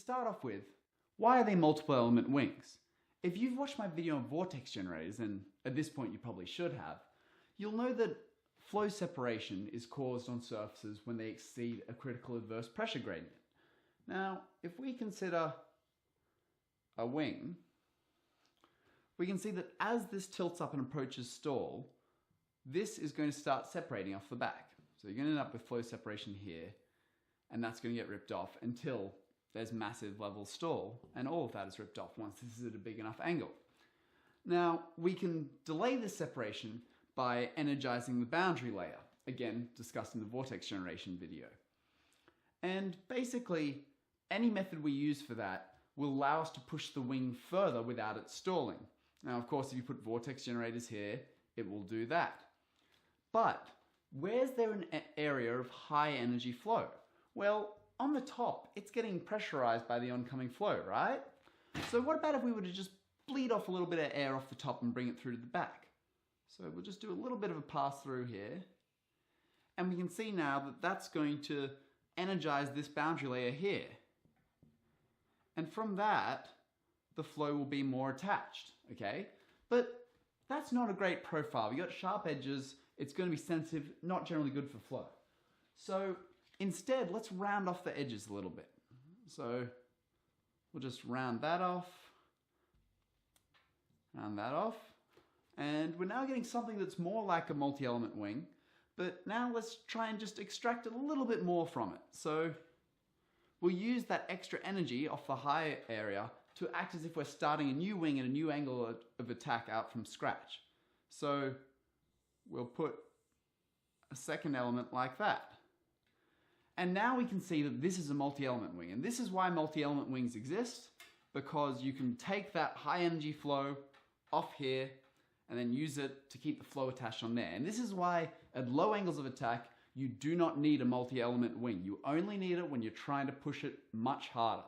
start off with, why are they multiple element wings? If you've watched my video on vortex generators, and at this point you probably should have, you'll know that flow separation is caused on surfaces when they exceed a critical adverse pressure gradient. Now, if we consider a wing, we can see that as this tilts up and approaches stall, this is going to start separating off the back. So you're going to end up with flow separation here, and that's going to get ripped off until there's massive level stall, and all of that is ripped off once this is at a big enough angle. Now, we can delay this separation by energizing the boundary layer, again discussed in the vortex generation video. And basically, any method we use for that will allow us to push the wing further without it stalling. Now, of course, if you put vortex generators here, it will do that. But where's there an area of high energy flow? Well, on the top, it's getting pressurized by the oncoming flow, right? So what about if we were to just bleed off a little bit of air off the top and bring it through to the back? So we'll just do a little bit of a pass through here. And we can see now that that's going to energize this boundary layer here. And from that, the flow will be more attached, okay? But that's not a great profile. You got sharp edges, it's going to be sensitive, not generally good for flow. So instead, let's round off the edges a little bit. So we'll just round that off, and we're now getting something that's more like a multi-element wing, but now let's try and just extract a little bit more from it. So we'll use that extra energy off the high area to act as if we're starting a new wing at a new angle of attack out from scratch. So we'll put a second element like that. And now we can see that this is a multi-element wing. And this is why multi-element wings exist, because you can take that high energy flow off here and then use it to keep the flow attached on there. And this is why at low angles of attack, you do not need a multi-element wing. You only need it when you're trying to push it much harder.